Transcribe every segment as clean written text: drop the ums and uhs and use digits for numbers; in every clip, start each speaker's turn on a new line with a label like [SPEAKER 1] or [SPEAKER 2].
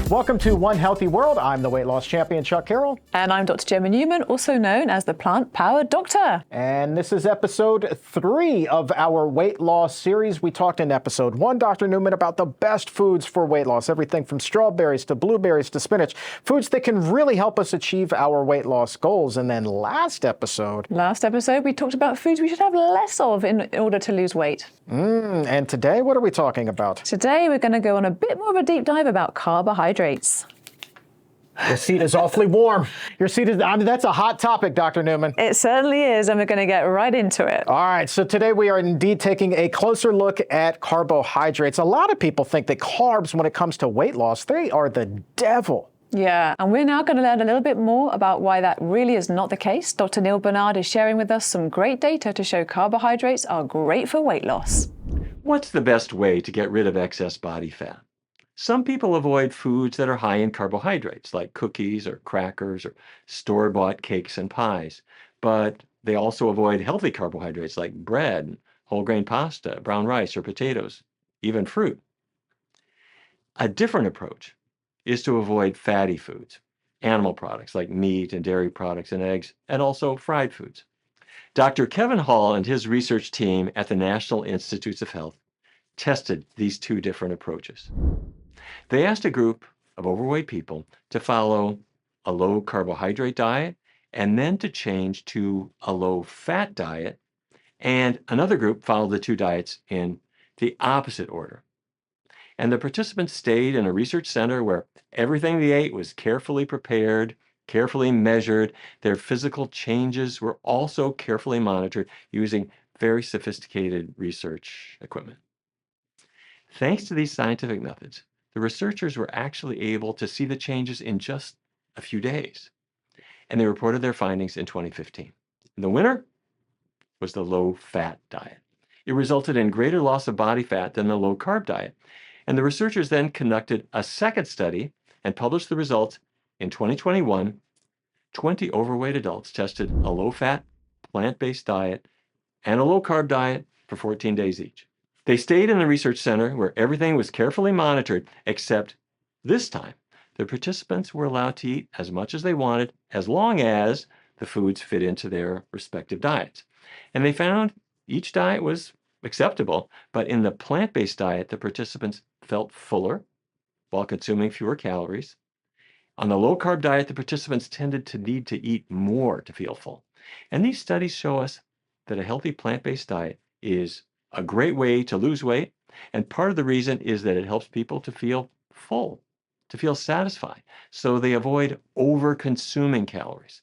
[SPEAKER 1] Welcome to One Healthy World. I'm the weight loss champion, Chuck Carroll.
[SPEAKER 2] And I'm Dr. Gemma Newman, also known as the Plant-Powered Doctor.
[SPEAKER 1] And this is episode 3 of our weight loss series. We talked in episode 1, Dr. Newman, about the best foods for weight loss. Everything from strawberries to blueberries to spinach. Foods that can really help us achieve our weight loss goals. And then last episode,
[SPEAKER 2] we talked about foods we should have less of in order to lose weight.
[SPEAKER 1] And today, what are we talking about?
[SPEAKER 2] Today, we're going to go on a bit more of a deep dive about carbohydrates.
[SPEAKER 1] Your seat is awfully warm. Your seat is, that's a hot topic, Dr. Newman.
[SPEAKER 2] It certainly is, and we're going to get right into it.
[SPEAKER 1] All right, so today we are indeed taking a closer look at carbohydrates. A lot of people think that carbs, when it comes to weight loss, they are the devil.
[SPEAKER 2] Yeah, and we're now going to learn a little bit more about why that really is not the case. Dr. Neal Barnard is sharing with us some great data to show carbohydrates are great for weight loss.
[SPEAKER 3] What's the best way to get rid of excess body fat? Some people avoid foods that are high in carbohydrates, like cookies or crackers or store-bought cakes and pies. But they also avoid healthy carbohydrates like bread, whole grain pasta, brown rice or potatoes, even fruit. A different approach is to avoid fatty foods, animal products like meat and dairy products and eggs, and also fried foods. Dr. Kevin Hall and his research team at the National Institutes of Health tested these two different approaches. They asked a group of overweight people to follow a low carbohydrate diet and then to change to a low fat diet, and another group followed the two diets in the opposite order. And the participants stayed in a research center where everything they ate was carefully prepared, carefully measured. Their physical changes were also carefully monitored using very sophisticated research equipment. Thanks to these scientific methods, the researchers were actually able to see the changes in just a few days, and they reported their findings in 2015. The winner was the low-fat diet. It resulted in greater loss of body fat than the low-carb diet, and the researchers then conducted a second study and published the results in 2021. 20 overweight adults tested a low-fat, plant-based diet and a low-carb diet for 14 days each. They stayed in the research center where everything was carefully monitored, except this time, the participants were allowed to eat as much as they wanted as long as the foods fit into their respective diets. And they found each diet was acceptable, but in the plant-based diet, the participants felt fuller while consuming fewer calories. On the low-carb diet, the participants tended to need to eat more to feel full. And these studies show us that a healthy plant-based diet is a great way to lose weight, and part of the reason is that it helps people to feel full, to feel satisfied, so they avoid over-consuming calories.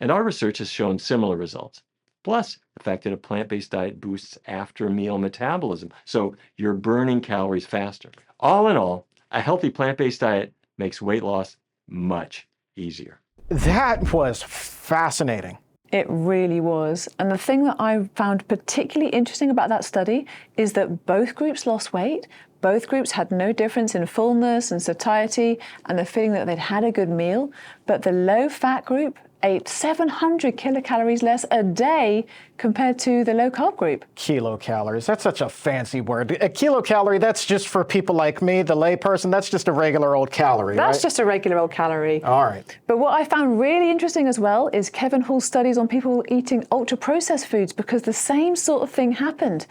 [SPEAKER 3] And our research has shown similar results. Plus, the fact that a plant-based diet boosts after-meal metabolism, so you're burning calories faster. All in all, a healthy plant-based diet makes weight loss much easier.
[SPEAKER 1] That was fascinating.
[SPEAKER 2] It really was. And the thing that I found particularly interesting about that study is that both groups lost weight. Both groups had no difference in fullness and satiety and the feeling that they'd had a good meal. But the low-fat group ate 700 kilocalories less a day compared to the low-carb group.
[SPEAKER 1] Kilocalories, that's such a fancy word. A kilocalorie, that's just for people like me, the layperson, that's just a regular old calorie,
[SPEAKER 2] That's
[SPEAKER 1] right?
[SPEAKER 2] just a regular old calorie.
[SPEAKER 1] All right.
[SPEAKER 2] But what I found really interesting as well is Kevin Hall's studies on people eating ultra-processed foods, because the same sort of thing happened.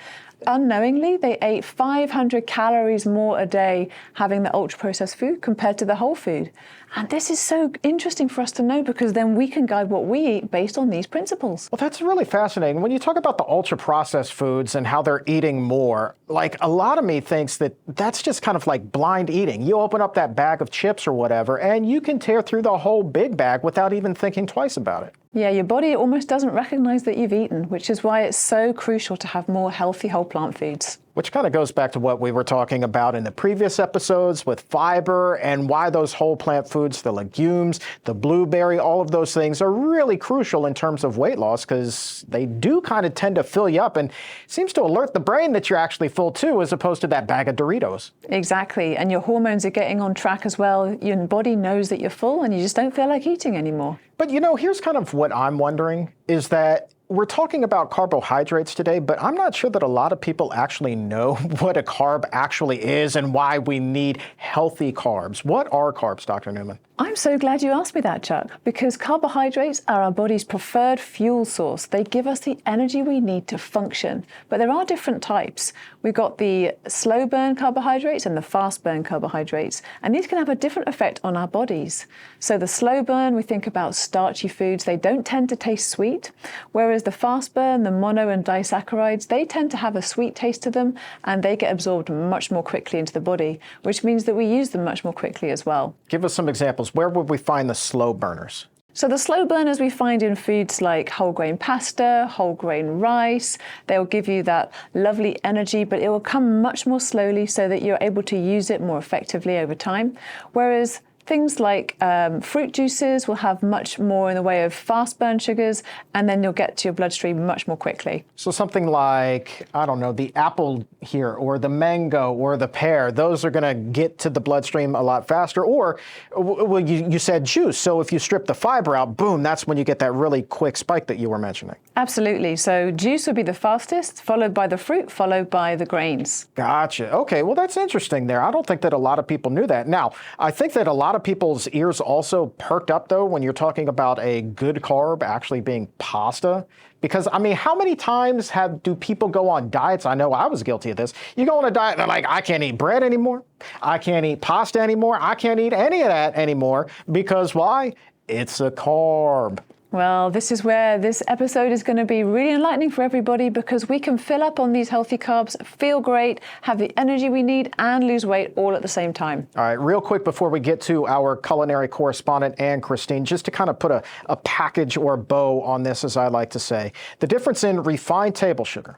[SPEAKER 2] Unknowingly, they ate 500 calories more a day having the ultra-processed food compared to the whole food. And this is so interesting for us to know, because then we can guide what we eat based on these principles.
[SPEAKER 1] Well, that's really fascinating. When you talk about the ultra-processed foods and how they're eating more, like, a lot of me thinks that that's just kind of like blind eating. You open up that bag of chips or whatever, and you can tear through the whole big bag without even thinking twice about it.
[SPEAKER 2] Yeah, your body almost doesn't recognize that you've eaten, which is why it's so crucial to have more healthy whole plant foods.
[SPEAKER 1] Which kind of goes back to what we were talking about in the previous episodes with fiber and why those whole plant foods, the legumes, the blueberry, all of those things are really crucial in terms of weight loss, because they do kind of tend to fill you up and seems to alert the brain that you're actually full too, as opposed to that bag of Doritos.
[SPEAKER 2] Exactly, and your hormones are getting on track as well. Your body knows that you're full and you just don't feel like eating anymore.
[SPEAKER 1] But you know, here's kind of what I'm wondering is that we're talking about carbohydrates today, but I'm not sure that a lot of people actually know what a carb actually is and why we need healthy carbs. What are carbs, Dr. Newman?
[SPEAKER 2] I'm so glad you asked me that, Chuck, because carbohydrates are our body's preferred fuel source. They give us the energy we need to function. But there are different types. We've got the slow burn carbohydrates and the fast burn carbohydrates, and these can have a different effect on our bodies. So the slow burn, we think about starchy foods. They don't tend to taste sweet, whereas the fast burn, the mono and disaccharides, they tend to have a sweet taste to them, and they get absorbed much more quickly into the body, which means that we use them much more quickly as well.
[SPEAKER 1] Give us some examples. Where would we find the slow burners?
[SPEAKER 2] So the slow burners we find in foods like whole grain pasta, whole grain rice. They'll give you that lovely energy, but it will come much more slowly so that you're able to use it more effectively over time. Whereas things like fruit juices will have much more in the way of fast burn sugars, and then you'll get to your bloodstream much more quickly.
[SPEAKER 1] So something like, I don't know, the apple here, or the mango, or the pear, those are going to get to the bloodstream a lot faster. Or, well, you said juice, so if you strip the fiber out, boom, that's when you get that really quick spike that you were mentioning.
[SPEAKER 2] Absolutely. So juice would be the fastest, followed by the fruit, followed by the grains.
[SPEAKER 1] Gotcha. Okay, well, that's interesting there. I don't think that a lot of people knew that. Now, I think that a lot of people's ears also perked up, though, when you're talking about a good carb actually being pasta. Because, I mean, how many times do people go on diets? I know I was guilty of this. You go on a diet and they're like, I can't eat bread anymore. I can't eat pasta anymore. I can't eat any of that anymore. Because why? It's a carb.
[SPEAKER 2] Well, this is where this episode is going to be really enlightening for everybody, because we can fill up on these healthy carbs, feel great, have the energy we need, and lose weight all at the same time.
[SPEAKER 1] All right, real quick before we get to our culinary correspondent, Anne Christine, just to kind of put a package or bow on this, as I like to say, the difference in refined table sugar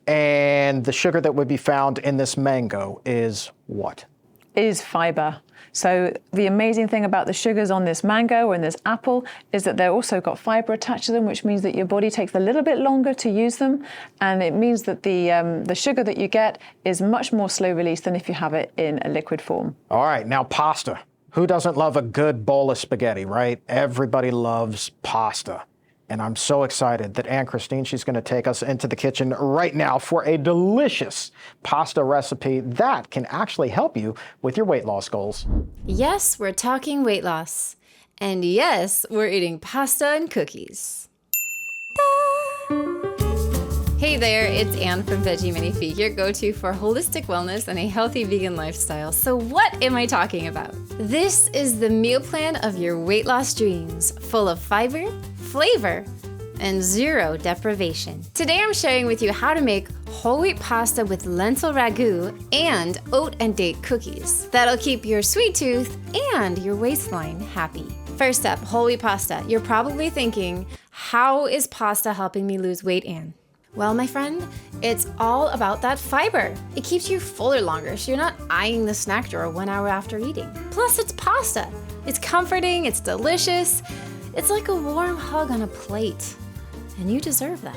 [SPEAKER 1] and the sugar that would be found in this mango is what?
[SPEAKER 2] Is fiber. So the amazing thing about the sugars on this mango or in this apple is that they've also got fiber attached to them, which means that your body takes a little bit longer to use them, and it means that the sugar that you get is much more slow release than if you have it in a liquid form.
[SPEAKER 1] All right, now pasta. Who doesn't love a good bowl of spaghetti, right? Everybody loves pasta. And I'm so excited that Anne Christine, she's going to take us into the kitchen right now for a delicious pasta recipe that can actually help you with your weight loss goals.
[SPEAKER 4] Yes, we're talking weight loss. And yes, we're eating pasta and cookies. Hey there, it's Anne from Veggie Magnifique, your go-to for holistic wellness and a healthy vegan lifestyle. So what am I talking about? This is the meal plan of your weight loss dreams, full of fiber, flavor, and zero deprivation. Today I'm sharing with you how to make whole wheat pasta with lentil ragu and oat and date cookies. That'll keep your sweet tooth and your waistline happy. First up, whole wheat pasta. You're probably thinking, how is pasta helping me lose weight, Anne? Well, my friend, it's all about that fiber. It keeps you fuller longer, so you're not eyeing the snack drawer 1 hour after eating. Plus, it's pasta. It's comforting, it's delicious. It's like a warm hug on a plate, and you deserve that.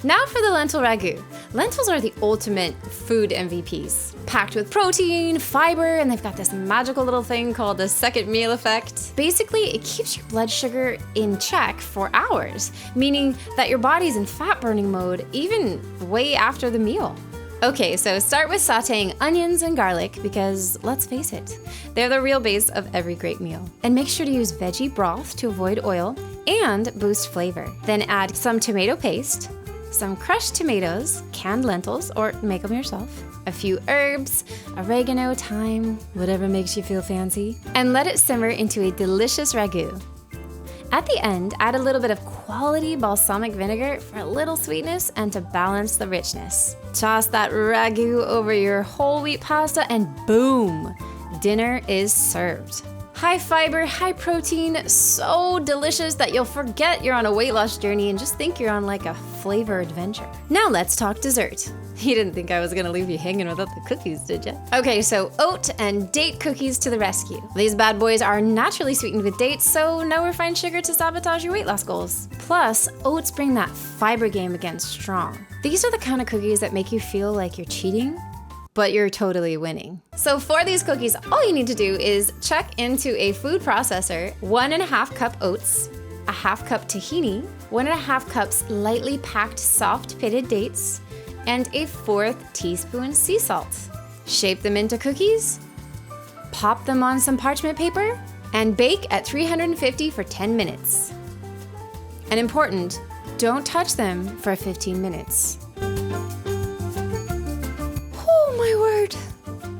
[SPEAKER 4] Now for the lentil ragu. Lentils are the ultimate food MVPs. Packed with protein, fiber, and they've got this magical little thing called the second meal effect. Basically, it keeps your blood sugar in check for hours, meaning that your body's in fat burning mode even way after the meal. Okay, so start with sauteing onions and garlic because, let's face it, they're the real base of every great meal. And make sure to use veggie broth to avoid oil and boost flavor. Then add some tomato paste, some crushed tomatoes, canned lentils, or make them yourself, a few herbs, oregano, thyme, whatever makes you feel fancy, and let it simmer into a delicious ragu. At the end, add a little bit of quality balsamic vinegar for a little sweetness and to balance the richness. Toss that ragu over your whole wheat pasta and boom, dinner is served. High fiber, high protein, so delicious that you'll forget you're on a weight loss journey and just think you're on like a flavor adventure. Now let's talk dessert. You didn't think I was gonna leave you hanging without the cookies, did you? Okay, so oat and date cookies to the rescue. These bad boys are naturally sweetened with dates, so no refined sugar to sabotage your weight loss goals. Plus, oats bring that fiber game again strong. These are the kind of cookies that make you feel like you're cheating, but you're totally winning. So for these cookies, all you need to do is check into a food processor 1.5 cup oats, a half cup tahini, 1.5 cups lightly packed soft pitted dates, and a 1/4 teaspoon sea salt. Shape them into cookies, pop them on some parchment paper, and bake at 350 for 10 minutes. And important, don't touch them for 15 minutes. Oh my word,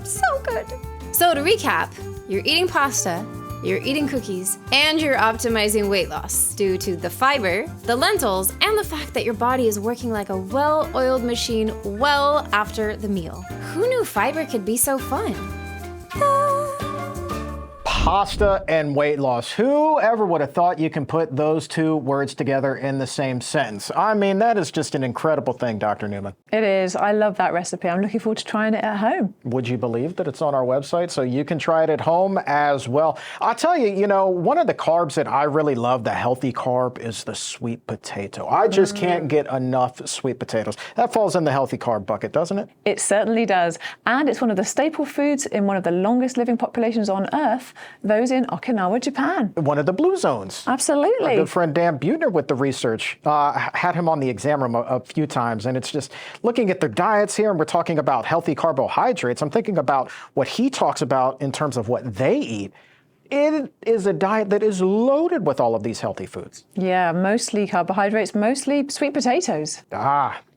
[SPEAKER 4] so good. So to recap, you're eating pasta, you're eating cookies, and you're optimizing weight loss due to the fiber, the lentils, and the fact that your body is working like a well-oiled machine well after the meal. Who knew fiber could be so fun?
[SPEAKER 1] Pasta and weight loss. Whoever would have thought you can put those two words together in the same sentence? I mean, that is just an incredible thing, Dr. Newman.
[SPEAKER 2] It is. I love that recipe. I'm looking forward to trying it at home.
[SPEAKER 1] Would you believe that it's on our website so you can try it at home as well? I'll tell you, one of the carbs that I really love, the healthy carb, is the sweet potato. I just can't get enough sweet potatoes. That falls in the healthy carb bucket, doesn't it?
[SPEAKER 2] It certainly does. And it's one of the staple foods in one of the longest living populations on Earth, those in Okinawa, Japan.
[SPEAKER 1] One of the blue zones.
[SPEAKER 2] Absolutely.
[SPEAKER 1] Our good friend Dan Buettner with the research had him on the exam room a few times, and it's just looking at their diets here, and we're talking about healthy carbohydrates. I'm thinking about what he talks about in terms of what they eat. It is a diet that is loaded with all of these healthy foods.
[SPEAKER 2] Yeah, mostly carbohydrates, mostly sweet potatoes.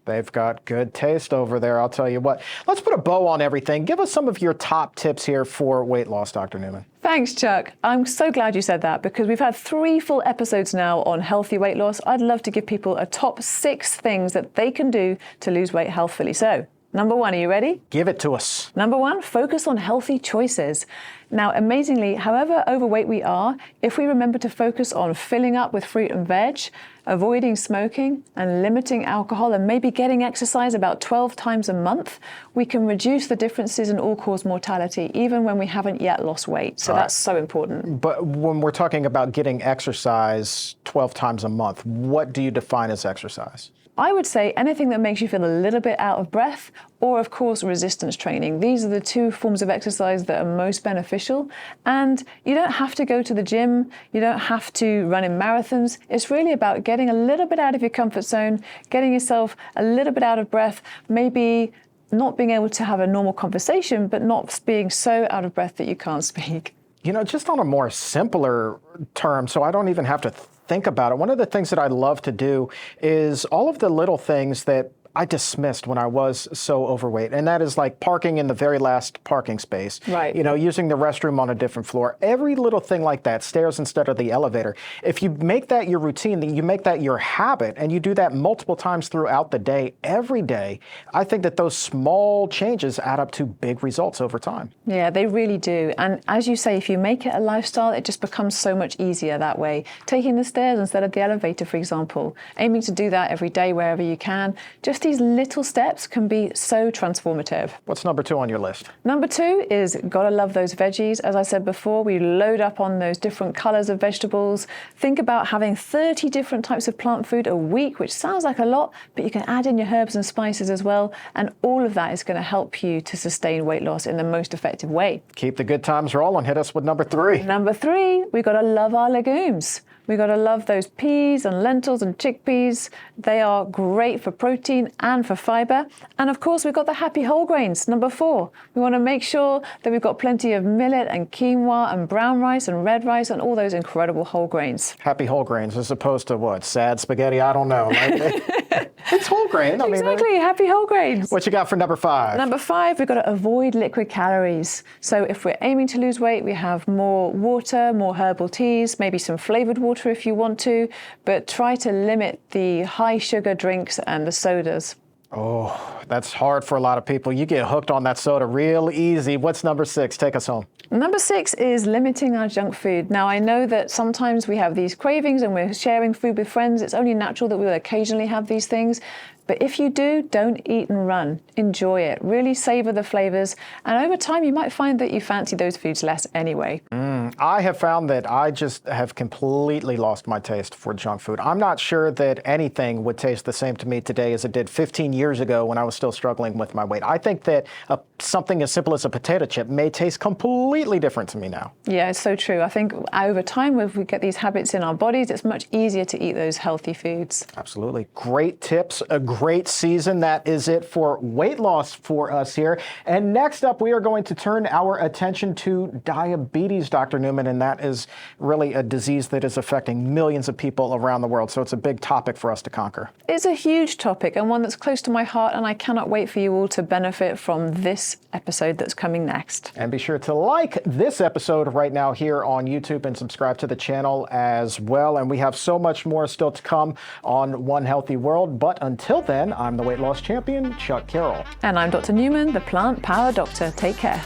[SPEAKER 1] They've got good taste over there, I'll tell you what. Let's put a bow on everything. Give us some of your top tips here for weight loss, Dr. Newman.
[SPEAKER 2] Thanks, Chuck. I'm so glad you said that because we've had 3 full episodes now on healthy weight loss. I'd love to give people a top 6 things that they can do to lose weight healthfully. So, number 1, are you ready?
[SPEAKER 1] Give it to us.
[SPEAKER 2] Number 1, focus on healthy choices. Now, amazingly, however overweight we are, if we remember to focus on filling up with fruit and veg, avoiding smoking, and limiting alcohol, and maybe getting exercise about 12 times a month, we can reduce the differences in all-cause mortality, even when we haven't yet lost weight. So that's so important.
[SPEAKER 1] But when we're talking about getting exercise 12 times a month, what do you define as exercise?
[SPEAKER 2] I would say anything that makes you feel a little bit out of breath, or of course resistance training. These are the 2 forms of exercise that are most beneficial. And you don't have to go to the gym, you don't have to run in marathons. It's really about getting a little bit out of your comfort zone, getting yourself a little bit out of breath, maybe not being able to have a normal conversation, but not being so out of breath that you can't speak.
[SPEAKER 1] Just on a more simpler term, so I don't even have to think about it. One of the things that I love to do is all of the little things that I dismissed when I was so overweight, and that is like parking in the very last parking space.
[SPEAKER 2] Right.
[SPEAKER 1] Using the restroom on a different floor. Every little thing like that, stairs instead of the elevator. If you make that your routine, then you make that your habit, and you do that multiple times throughout the day, every day, I think that those small changes add up to big results over time.
[SPEAKER 2] Yeah, they really do. And as you say, if you make it a lifestyle, it just becomes so much easier that way. Taking the stairs instead of the elevator, for example, aiming to do that every day wherever you can. Just these little steps can be so transformative.
[SPEAKER 1] What's number 2 on your list?
[SPEAKER 2] Number 2 is gotta love those veggies. As I said before, we load up on those different colors of vegetables. Think about having 30 different types of plant food a week, which sounds like a lot, but you can add in your herbs and spices as well. And all of that is gonna help you to sustain weight loss in the most effective way.
[SPEAKER 1] Keep the good times rolling. Hit us with number 3.
[SPEAKER 2] Number 3, we gotta love our legumes. We gotta love those peas and lentils and chickpeas. They are great for protein and for fiber. And of course, we've got the happy whole grains. Number 4, we wanna make sure that we've got plenty of millet and quinoa and brown rice and red rice and all those incredible whole grains.
[SPEAKER 1] Happy whole grains as opposed to what? Sad spaghetti? I don't know. It's whole grain.
[SPEAKER 2] Exactly, happy whole grains.
[SPEAKER 1] What you got for number 5?
[SPEAKER 2] Number 5, we've got to avoid liquid calories. So if we're aiming to lose weight, we have more water, more herbal teas, maybe some flavored water if you want to, but try to limit the high sugar drinks and the sodas.
[SPEAKER 1] Oh, that's hard for a lot of people. You get hooked on that soda real easy. What's number 6? Take us home.
[SPEAKER 2] Number 6 is limiting our junk food. Now, I know that sometimes we have these cravings and we're sharing food with friends. It's only natural that we'll occasionally have these things. But if you do, don't eat and run. Enjoy it. Really savor the flavors. And over time, you might find that you fancy those foods less anyway.
[SPEAKER 1] I have found that I just have completely lost my taste for junk food. I'm not sure that anything would taste the same to me today as it did 15 years ago when I was still struggling with my weight. I think that something as simple as a potato chip may taste completely different to me now.
[SPEAKER 2] Yeah, it's so true. I think over time, if we get these habits in our bodies, it's much easier to eat those healthy foods.
[SPEAKER 1] Absolutely. Great tips, a great season. That is it for weight loss for us here. And next up, we are going to turn our attention to diabetes, Dr. Newman, and that is really a disease that is affecting millions of people around the world. So it's a big topic for us to conquer.
[SPEAKER 2] It's a huge topic and one that's close to my heart, and I cannot wait for you all to benefit from this episode that's coming next.
[SPEAKER 1] And be sure to like this episode right now here on YouTube and subscribe to the channel as well. And we have so much more still to come on One Healthy World. But until then, I'm the weight loss champion, Chuck Carroll.
[SPEAKER 2] And I'm Dr. Newman, the Plant Power Doctor. Take care.